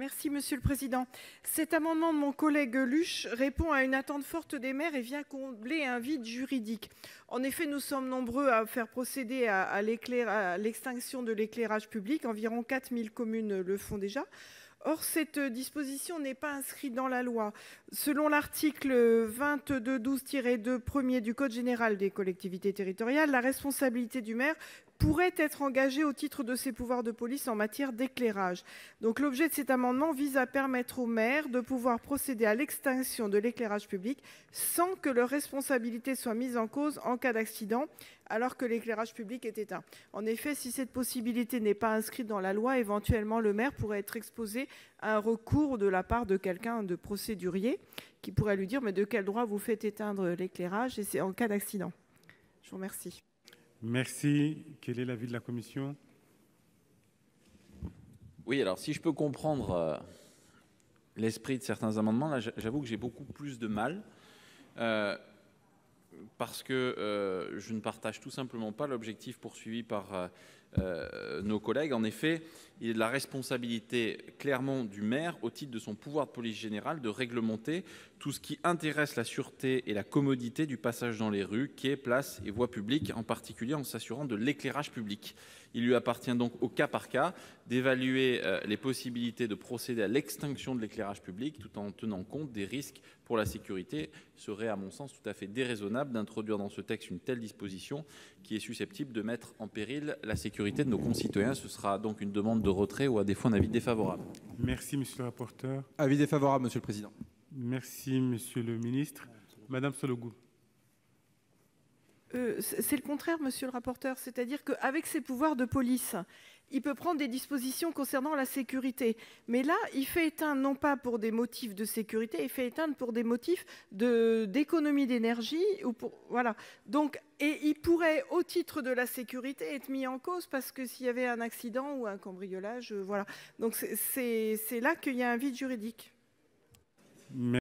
Merci, Monsieur le Président. Cet amendement de mon collègue Luche répond à une attente forte des maires et vient combler un vide juridique. En effet, nous sommes nombreux à faire procéder à l'extinction de l'éclairage public. Environ 4000 communes le font déjà. Or, cette disposition n'est pas inscrite dans la loi. Selon l'article 2212-2 premier du Code général des collectivités territoriales, la responsabilité du maire pourrait être engagée au titre de ses pouvoirs de police en matière d'éclairage. Donc l'objet de cet amendement vise à permettre aux maires de pouvoir procéder à l'extinction de l'éclairage public sans que leur responsabilité soit mise en cause en cas d'accident, alors que l'éclairage public est éteint. En effet, si cette possibilité n'est pas inscrite dans la loi, éventuellement le maire pourrait être exposé à un recours de la part de quelqu'un de procédurier qui pourrait lui dire « mais de quel droit vous faites éteindre l'éclairage ?» et c'est en cas d'accident. Je vous remercie. Merci. Quel est l'avis de la commission ? Oui, alors si je peux comprendre l'esprit de certains amendements, là j'avoue que j'ai beaucoup plus de mal parce que je ne partage tout simplement pas l'objectif poursuivi par nos collègues. En effet, il est de la responsabilité clairement du maire, au titre de son pouvoir de police générale, de réglementer tout ce qui intéresse la sûreté et la commodité du passage dans les rues, quais, places et voies publiques, en particulier en s'assurant de l'éclairage public. Il lui appartient donc au cas par cas d'évaluer les possibilités de procéder à l'extinction de l'éclairage public tout en tenant compte des risques pour la sécurité. Il serait à mon sens tout à fait déraisonnable d'introduire dans ce texte une telle disposition qui est susceptible de mettre en péril la sécurité de nos concitoyens. Ce sera donc une demande de retrait ou à défaut un avis défavorable. Merci, monsieur le rapporteur. Avis défavorable, monsieur le président. Merci, monsieur le ministre. Madame Sollogoub. C'est le contraire, monsieur le rapporteur. C'est-à-dire qu'avec ses pouvoirs de police, il peut prendre des dispositions concernant la sécurité. Mais là, il fait éteindre non pas pour des motifs de sécurité, il fait éteindre pour des motifs d'économie d'énergie. Voilà. Donc, et il pourrait, au titre de la sécurité, être mis en cause parce que s'il y avait un accident ou un cambriolage, voilà. Donc c'est là qu'il y a un vide juridique.